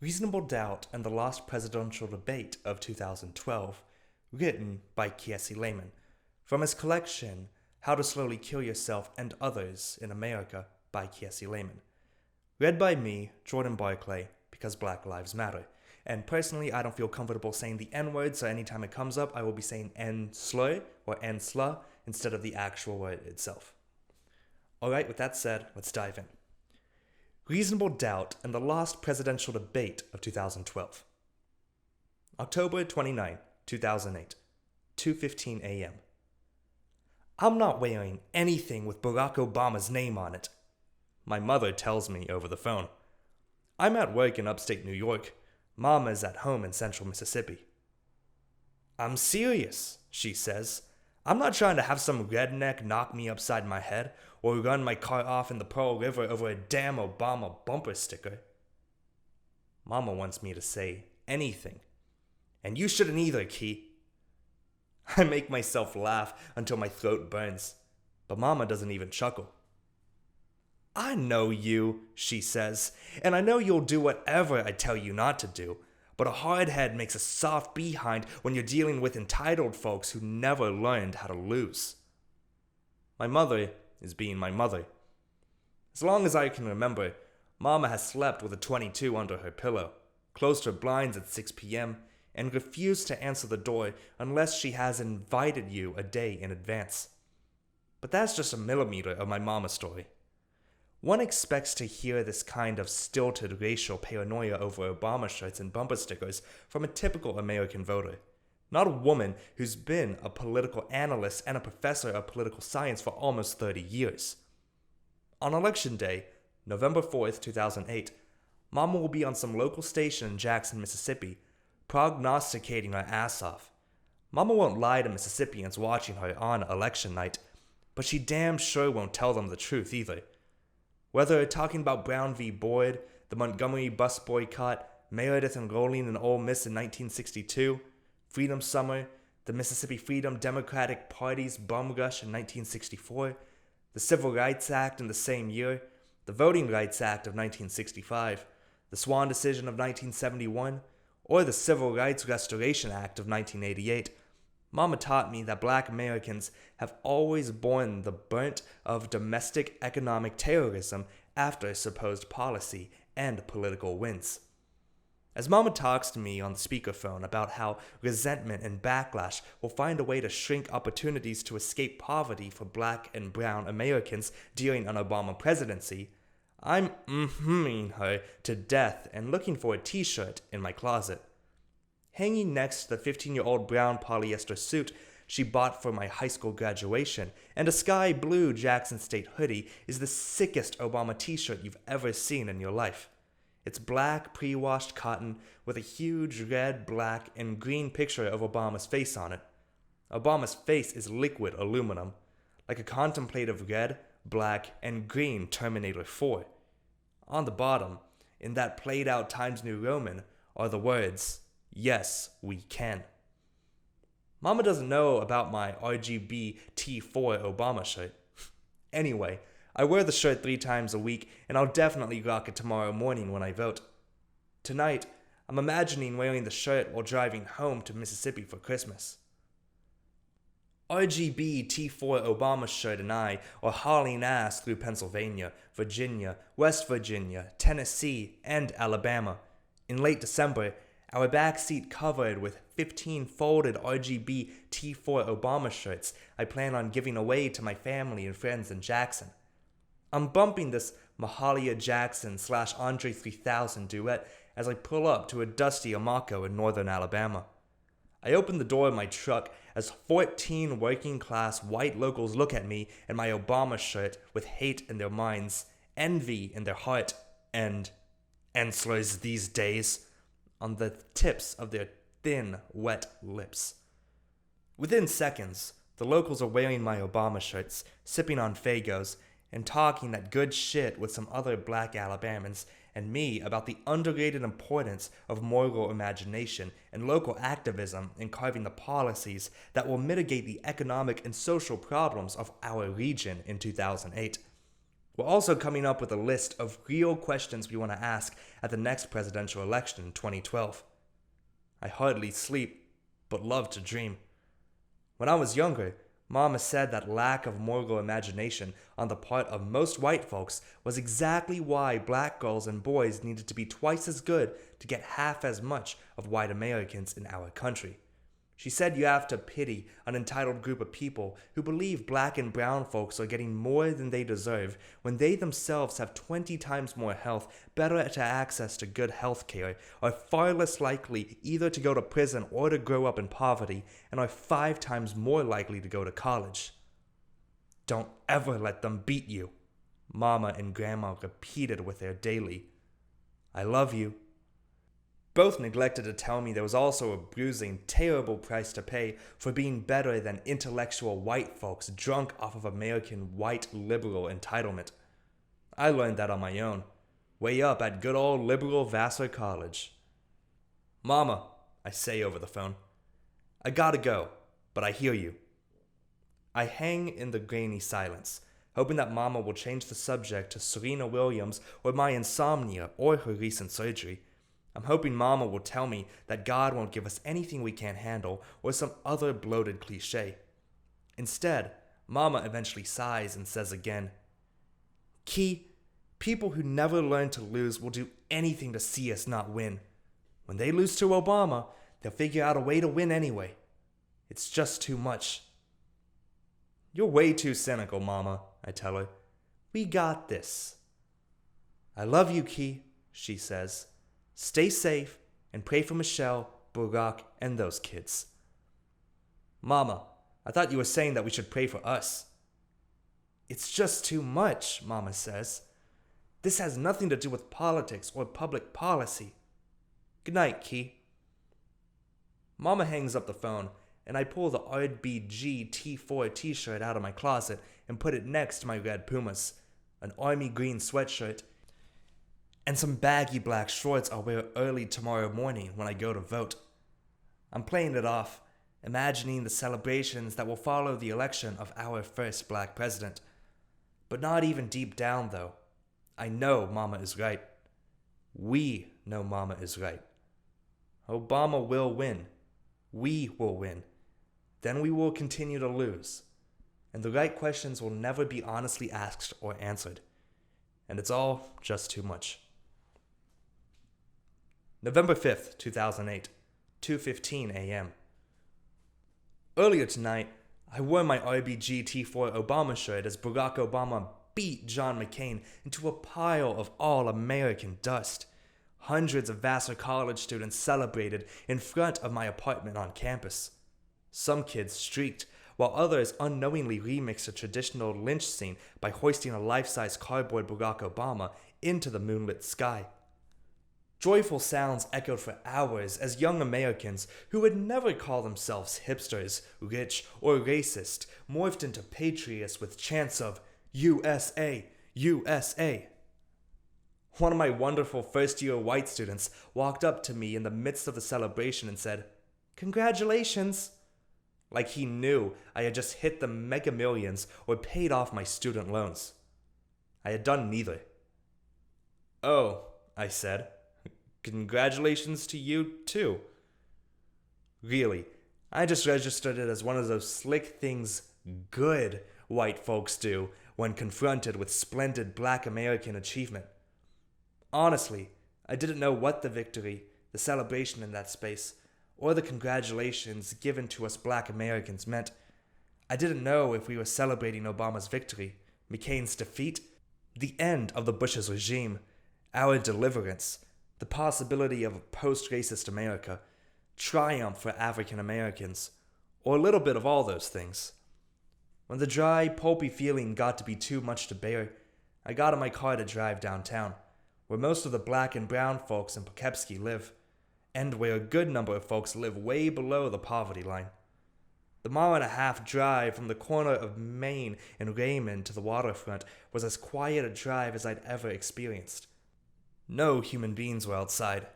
Reasonable Doubt and the Lost Presidential Debate of 2012, written by Kiese Laymon, from his collection How to Slowly Kill Yourself and Others in America by Kiese Laymon. Read by me, Jordan Barclay, because Black Lives Matter. And personally, I don't feel comfortable saying the N-word, so anytime it comes up, I will be saying N-slur or N-sla instead of the actual word itself. Alright, with that said, let's dive in. Reasonable Doubt and the Lost Presidential Debate of 2012. October 29, 2008, 2:15 a.m. I'm not wearing anything with Barack Obama's name on it, my mother tells me over the phone. I'm at work in upstate New York. Mama is at home in central Mississippi. I'm serious, she says. I'm not trying to have some redneck knock me upside my head or run my car off in the Pearl River over a damn Obama bumper sticker. Mama wants me to say anything. And you shouldn't either, Key. I make myself laugh until my throat burns, but Mama doesn't even chuckle. I know you, she says, and I know you'll do whatever I tell you not to do, but a hard head makes a soft behind when you're dealing with entitled folks who never learned how to lose. My mother is being my mother. As long as I can remember, Mama has slept with a .22 under her pillow, closed her blinds at 6 p.m., and refused to answer the door unless she has invited you a day in advance. But that's just a millimeter of my mama story. One expects to hear this kind of stilted racial paranoia over Obama shirts and bumper stickers from a typical American voter, not a woman who's been a political analyst and a professor of political science for almost 30 years. On Election Day, November 4th, 2008, Mama will be on some local station in Jackson, Mississippi, prognosticating her ass off. Mama won't lie to Mississippians watching her on election night, but she damn sure won't tell them the truth either. Whether talking about Brown v. Boyd, the Montgomery bus boycott, Meredith enrolling in Ole Miss in 1962, Freedom Summer, the Mississippi Freedom Democratic Party's bum rush in 1964, the Civil Rights Act in the same year, the Voting Rights Act of 1965, the Swan Decision of 1971, or the Civil Rights Restoration Act of 1988, Mama taught me that Black Americans have always borne the brunt of domestic economic terrorism after supposed policy and political wins. As Mama talks to me on the speakerphone about how resentment and backlash will find a way to shrink opportunities to escape poverty for Black and Brown Americans during an Obama presidency, I'm her to death and looking for a t-shirt in my closet. Hanging next to the 15-year-old brown polyester suit she bought for my high school graduation and a sky blue Jackson State hoodie is the sickest Obama t-shirt you've ever seen in your life. It's black pre-washed cotton with a huge red, black, and green picture of Obama's face on it. Obama's face is liquid aluminum, like a contemplative red, black, and green Terminator 4. On the bottom, in that played-out Times New Roman, are the words, "Yes, we can." Mama doesn't know about my RGB T4 Obama shirt. Anyway, I wear the shirt 3 times a week, and I'll definitely rock it tomorrow morning when I vote. Tonight, I'm imagining wearing the shirt while driving home to Mississippi for Christmas. RGB T4 Obama shirt and I are hauling ass through Pennsylvania, Virginia, West Virginia, Tennessee, and Alabama. In late December, our back seat covered with 15 folded RGB T4 Obama shirts I plan on giving away to my family and friends in Jackson. I'm bumping this Mahalia Jackson / Andre 3000 duet as I pull up to a dusty Amaco in northern Alabama. I open the door of my truck as 14 working-class white locals look at me and my Obama shirt with hate in their minds, envy in their heart, and slurs these days on the tips of their thin, wet lips. Within seconds, the locals are wearing my Obama shirts, sipping on Fagos, and talking that good shit with some other Black Alabamans and me about the underrated importance of moral imagination and local activism in carving the policies that will mitigate the economic and social problems of our region in 2008. We're also coming up with a list of real questions we want to ask at the next presidential election in 2012. I hardly sleep, but love to dream. When I was younger, Mama said that lack of moral imagination on the part of most white folks was exactly why black girls and boys needed to be twice as good to get half as much of white Americans in our country. She said you have to pity an entitled group of people who believe black and brown folks are getting more than they deserve when they themselves have 20 times more health, better access to good health care, are far less likely either to go to prison or to grow up in poverty, and are 5 times more likely to go to college. Don't ever let them beat you, Mama and Grandma repeated with their daily, I love you. Both neglected to tell me there was also a bruising, terrible price to pay for being better than intellectual white folks drunk off of American white liberal entitlement. I learned that on my own, way up at good old liberal Vassar College. Mama, I say over the phone, I gotta go, but I hear you. I hang in the grainy silence, hoping that Mama will change the subject to Serena Williams or my insomnia or her recent surgery. I'm hoping Mama will tell me that God won't give us anything we can't handle or some other bloated cliche. Instead, Mama eventually sighs and says again, Key, people who never learn to lose will do anything to see us not win. When they lose to Obama, they'll figure out a way to win anyway. It's just too much. You're way too cynical, Mama, I tell her. We got this. I love you, Key, she says. Stay safe and pray for Michelle, Barack, and those kids. Mama, I thought you were saying that we should pray for us. It's just too much, Mama says. This has nothing to do with politics or public policy. Good night, Key. Mama hangs up the phone, and I pull the RBG T4 t-shirt out of my closet and put it next to my red Pumas, an army green sweatshirt, and some baggy black shorts I'll wear early tomorrow morning when I go to vote. I'm playing it off, imagining the celebrations that will follow the election of our first black president. But not even deep down, though. I know Mama is right. We know Mama is right. Obama will win. We will win. Then we will continue to lose. And the right questions will never be honestly asked or answered. And it's all just too much. November 5th, 2008, 2:15 a.m. Earlier tonight, I wore my RBG T4 Obama shirt as Barack Obama beat John McCain into a pile of all-American dust. Hundreds of Vassar College students celebrated in front of my apartment on campus. Some kids streaked, while others unknowingly remixed a traditional lynch scene by hoisting a life-size cardboard Barack Obama into the moonlit sky. Joyful sounds echoed for hours as young Americans who would never call themselves hipsters, rich, or racist morphed into patriots with chants of USA, USA. One of my wonderful first-year white students walked up to me in the midst of the celebration and said, "Congratulations," like he knew I had just hit the mega millions or paid off my student loans. I had done neither. "Oh," I said. "Congratulations to you, too." Really, I just registered it as one of those slick things good white folks do when confronted with splendid black American achievement. Honestly, I didn't know what the victory, the celebration in that space, or the congratulations given to us black Americans meant. I didn't know if we were celebrating Obama's victory, McCain's defeat, the end of the Bush's regime, our deliverance, the possibility of a post-racist America, triumph for African Americans, or a little bit of all those things. When the dry, pulpy feeling got to be too much to bear, I got in my car to drive downtown, where most of the black and brown folks in Poughkeepsie live, and where a good number of folks live way below the poverty line. The mile-and-a-half drive from the corner of Main and Raymond to the waterfront was as quiet a drive as I'd ever experienced. No human beings were outside.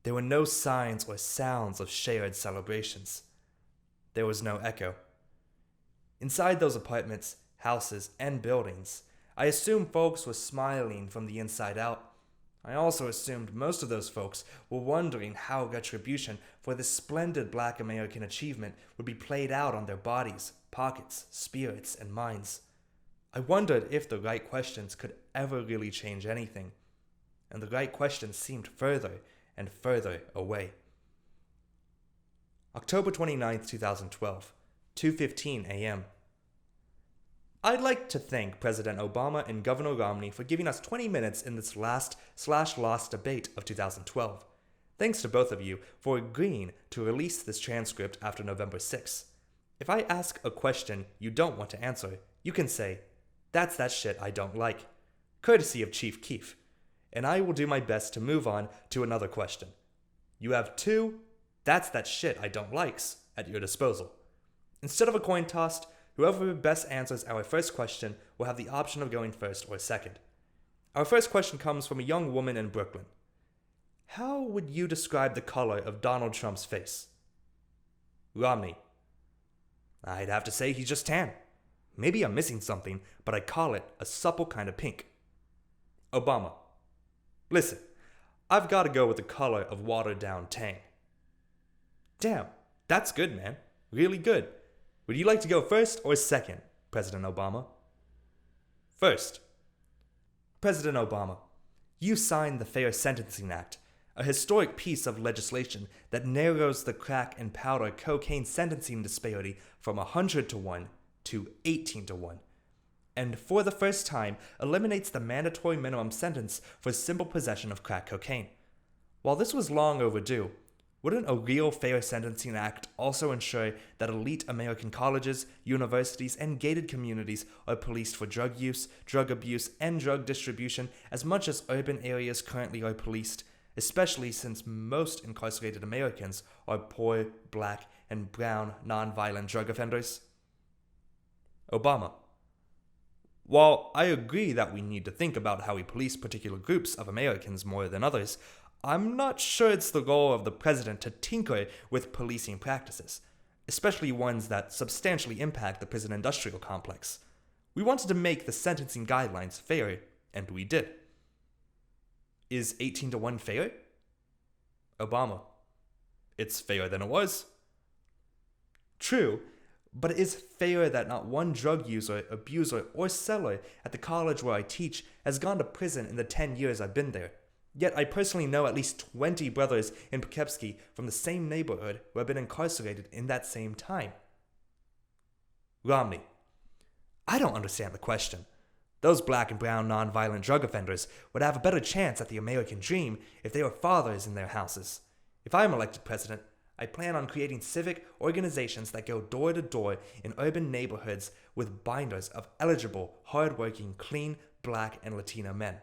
There were no signs or sounds of shared celebrations. There was no echo. Inside those apartments, houses, and buildings, I assumed folks were smiling from the inside out. I also assumed most of those folks were wondering how retribution for this splendid Black American achievement would be played out on their bodies, pockets, spirits, and minds. I wondered if the right questions could ever really change anything, and the right questions seemed further and further away. October 29th, 2012, 2:15 a.m. I'd like to thank President Obama and Governor Romney for giving us 20 minutes in this last/lost debate of 2012. Thanks to both of you for agreeing to release this transcript after November 6th. If I ask a question you don't want to answer, you can say, "That's that shit I don't like," courtesy of Chief Keef, and I will do my best to move on to another question. You have two "That's that shit I don't likes" at your disposal. Instead of a coin toss, whoever best answers our first question will have the option of going first or second. Our first question comes from a young woman in Brooklyn. How would you describe the color of Donald Trump's face? Romney. I'd have to say he's just tan. Maybe I'm missing something, but I call it a supple kind of pink. Obama. Listen, I've got to go with the color of watered down tang. Damn, that's good, man. Really good. Would you like to go first or second, President Obama? First. President Obama, you signed the Fair Sentencing Act, a historic piece of legislation that narrows the crack and powder cocaine sentencing disparity from 100-1 to 18-1, and for the first time eliminates the mandatory minimum sentence for simple possession of crack cocaine. While this was long overdue, wouldn't a real Fair Sentencing Act also ensure that elite American colleges, universities, and gated communities are policed for drug use, drug abuse, and drug distribution as much as urban areas currently are policed, especially since most incarcerated Americans are poor, Black, and brown nonviolent drug offenders? Obama. While I agree that we need to think about how we police particular groups of Americans more than others, I'm not sure it's the role of the president to tinker with policing practices, especially ones that substantially impact the prison industrial complex. We wanted to make the sentencing guidelines fair, and we did. Is 18-1 fair? Obama. It's fairer than it was. True, but it is fair that not one drug user, abuser, or seller at the college where I teach has gone to prison in the 10 years I've been there. Yet I personally know at least 20 brothers in Poughkeepsie from the same neighborhood who have been incarcerated in that same time. Romney. I don't understand the question. Those Black and brown nonviolent drug offenders would have a better chance at the American dream if they were fathers in their houses. If I am elected president, I plan on creating civic organizations that go door to door in urban neighborhoods with binders of eligible, hardworking, clean, Black and Latino men.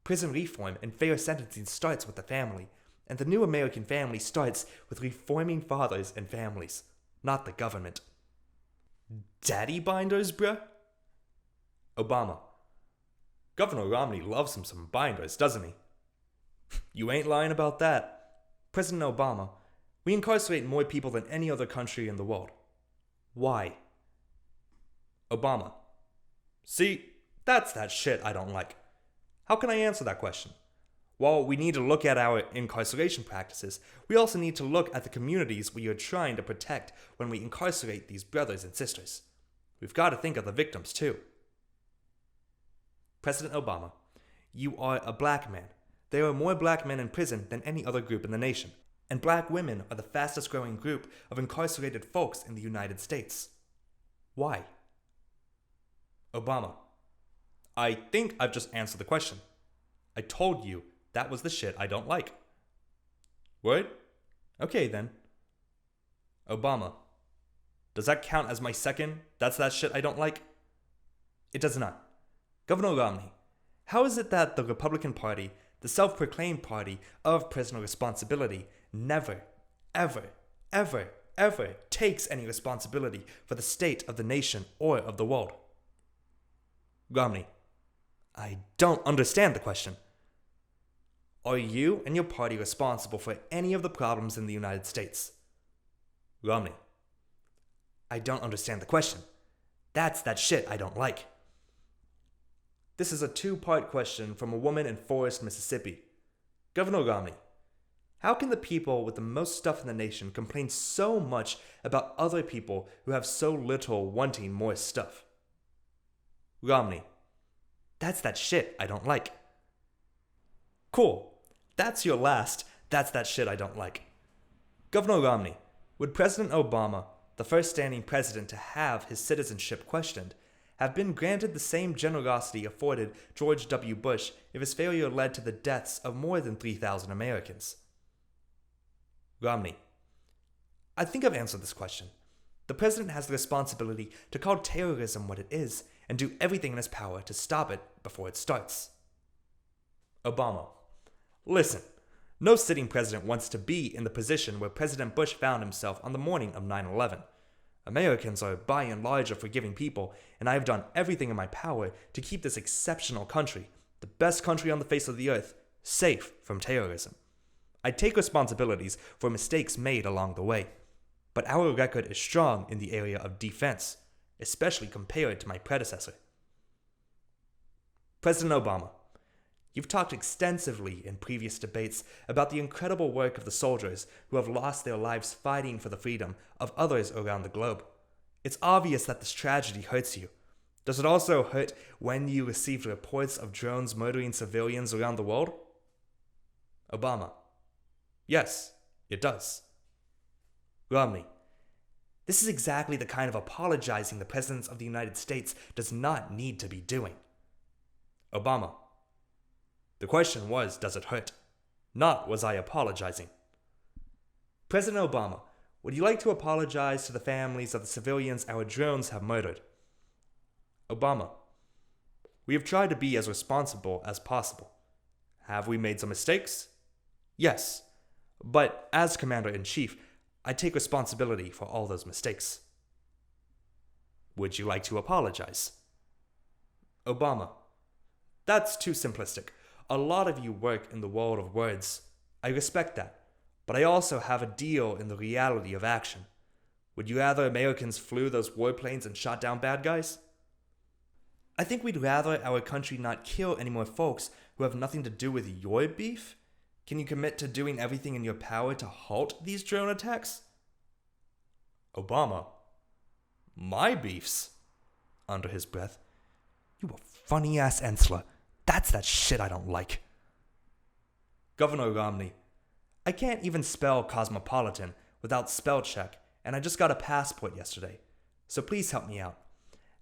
Prison reform and fair sentencing starts with the family, and the new American family starts with reforming fathers and families, not the government. Daddy binders, bruh? Obama. Governor Romney loves him some binders, doesn't he? You ain't lying about that. President Obama, we incarcerate more people than any other country in the world. Why? Obama. See, that's that shit I don't like. How can I answer that question? While we need to look at our incarceration practices, we also need to look at the communities we are trying to protect when we incarcerate these brothers and sisters. We've got to think of the victims too. President Obama, you are a Black man. There are more Black men in prison than any other group in the nation, and Black women are the fastest growing group of incarcerated folks in the United States. Why? Obama. I think I've just answered the question. I told you that was the shit I don't like. Word? Okay then. Obama. Does that count as my second "that's that shit I don't like"? It does not. Governor Romney, how is it that the Republican Party, the self-proclaimed party of personal responsibility, never, ever, ever, ever takes any responsibility for the state of the nation or of the world? Romney. I don't understand the question. Are you and your party responsible for any of the problems in the United States? Romney. I don't understand the question. That's that shit I don't like. This is a two-part question from a woman in Forest, Mississippi. Governor Romney, how can the people with the most stuff in the nation complain so much about other people who have so little wanting more stuff? Romney, that's that shit I don't like. Cool. That's your last, that's that shit I don't like. Governor Romney, would President Obama, the first standing president to have his citizenship questioned, have been granted the same generosity afforded George W. Bush if his failure led to the deaths of more than 3,000 Americans? Romney, I think I've answered this question. The president has the responsibility to call terrorism what it is and do everything in his power to stop it before it starts. Obama, listen, no sitting president wants to be in the position where President Bush found himself on the morning of 9/11. Americans are by and large a forgiving people, and I have done everything in my power to keep this exceptional country, the best country on the face of the earth, safe from terrorism. I take responsibilities for mistakes made along the way, but our record is strong in the area of defense, especially compared to my predecessor. President Obama, you've talked extensively in previous debates about the incredible work of the soldiers who have lost their lives fighting for the freedom of others around the globe. It's obvious that this tragedy hurts you. Does it also hurt when you receive reports of drones murdering civilians around the world? Obama, yes, it does. Romney, this is exactly the kind of apologizing the President of the United States does not need to be doing. Obama, the question was, does it hurt? Not, was I apologizing? President Obama, would you like to apologize to the families of the civilians our drones have murdered? Obama, we have tried to be as responsible as possible. Have we made some mistakes? Yes, but as Commander-in-Chief, I take responsibility for all those mistakes. Would you like to apologize? Obama, that's too simplistic. A lot of you work in the world of words. I respect that, but I also have a deal in the reality of action. Would you rather Americans flew those warplanes and shot down bad guys? I think we'd rather our country not kill any more folks who have nothing to do with your beef. Can you commit to doing everything in your power to halt these drone attacks? Obama, my beefs? Under his breath, you a funny-ass Ensler. That's that shit I don't like. Governor Romney, I can't even spell cosmopolitan without spell check, and I just got a passport yesterday. So please help me out.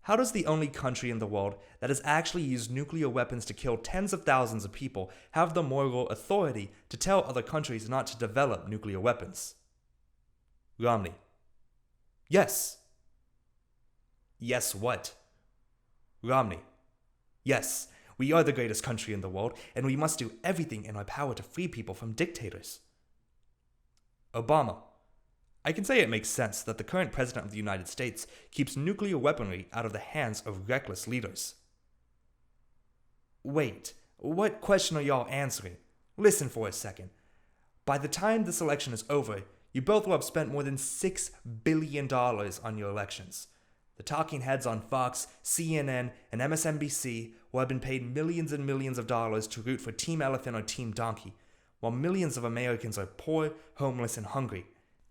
How does the only country in the world that has actually used nuclear weapons to kill tens of thousands of people have the moral authority to tell other countries not to develop nuclear weapons? Romney, yes. Yes what? Romney, yes. We are the greatest country in the world, and we must do everything in our power to free people from dictators. Obama, I can say it makes sense that the current president of the United States keeps nuclear weaponry out of the hands of reckless leaders. Wait, what question are y'all answering? Listen for a second. By the time this election is over, you both will have spent more than $6 billion on your elections. The talking heads on Fox, CNN, and MSNBC will have been paid millions and millions of dollars to root for Team Elephant or Team Donkey, while millions of Americans are poor, homeless, and hungry.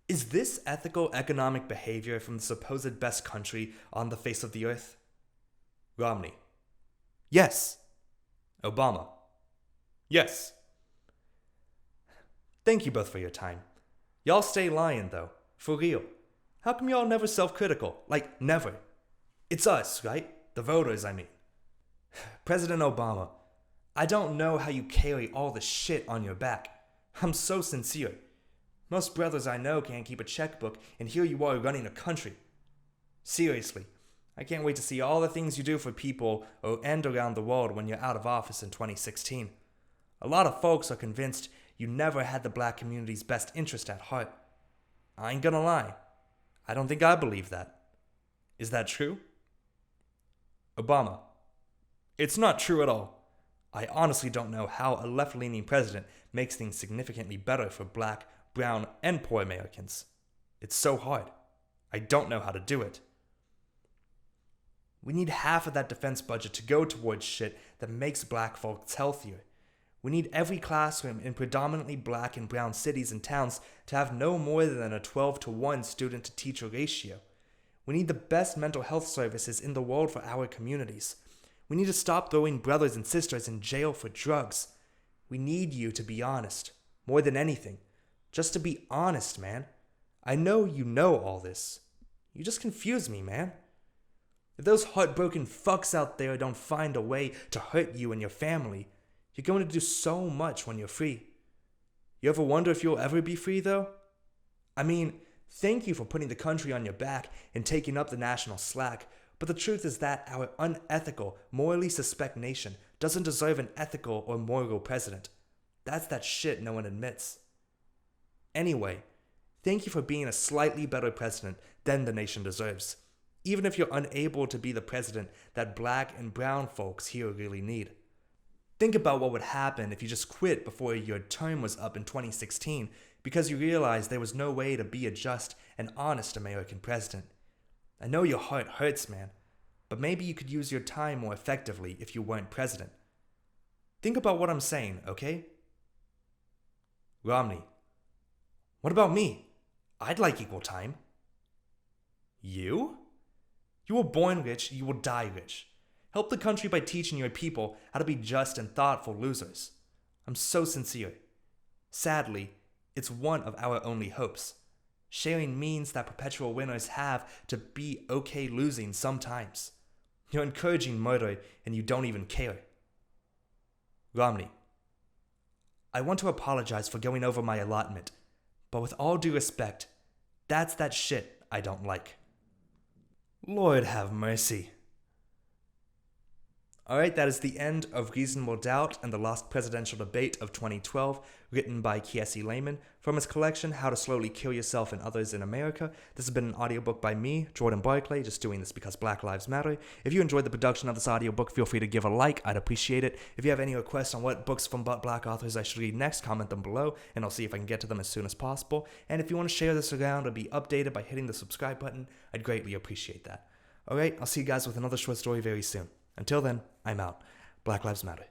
Is this ethical economic behavior from the supposed best country on the face of the earth? Romney, yes. Obama, yes. Thank you both for your time. Y'all stay lying, though. For real. How come y'all never self-critical? Like, never. It's us, right? The voters, I mean. President Obama, I don't know how you carry all the shit on your back. I'm so sincere. Most brothers I know can't keep a checkbook, and here you are running a country. Seriously, I can't wait to see all the things you do for people and around the world when you're out of office in 2016. A lot of folks are convinced you never had the black community's best interest at heart. I ain't gonna lie. I don't think I believe that. Is that true? Obama, it's not true at all. I honestly don't know how a left-leaning president makes things significantly better for black, brown, and poor Americans. It's so hard. I don't know how to do it. We need half of that defense budget to go towards shit that makes black folks healthier. We need every classroom in predominantly black and brown cities and towns to have no more than a 12-to-1 student-to-teacher ratio. We need the best mental health services in the world for our communities. We need to stop throwing brothers and sisters in jail for drugs. We need you to be honest, more than anything. Just to be honest, man. I know you know all this. You just confuse me, man. If those heartbroken fucks out there don't find a way to hurt you and your family, you're going to do so much when you're free. You ever wonder if you'll ever be free, though? I mean, thank you for putting the country on your back and taking up the national slack, but the truth is that our unethical, morally suspect nation doesn't deserve an ethical or moral president. That's that shit no one admits. Anyway, thank you for being a slightly better president than the nation deserves, even if you're unable to be the president that black and brown folks here really need. Think about what would happen if you just quit before your term was up in 2016 because you realized there was no way to be a just and honest American president. I know your heart hurts, man, but maybe you could use your time more effectively if you weren't president. Think about what I'm saying, okay? Romney. What about me? I'd like equal time. You? You were born rich, you will die rich. Help the country by teaching your people how to be just and thoughtful losers. I'm so sincere. Sadly, it's one of our only hopes. Sharing means that perpetual winners have to be okay losing sometimes. You're encouraging murder and you don't even care. Romney. I want to apologize for going over my allotment, but with all due respect, that's that shit I don't like. Lord have mercy. Alright, that is the end of Reasonable Doubt and the Lost Presidential Debate of 2012, written by Kiese Laymon, from his collection How to Slowly Kill Yourself and Others in America. This has been an audiobook by me, Jordan Barclay, just doing this because Black Lives Matter. If you enjoyed the production of this audiobook, feel free to give a like, I'd appreciate it. If you have any requests on what books from black authors I should read next, comment them below, and I'll see if I can get to them as soon as possible. And if you want to share this around or be updated by hitting the subscribe button, I'd greatly appreciate that. Alright, I'll see you guys with another short story very soon. Until then, I'm out. Black Lives Matter.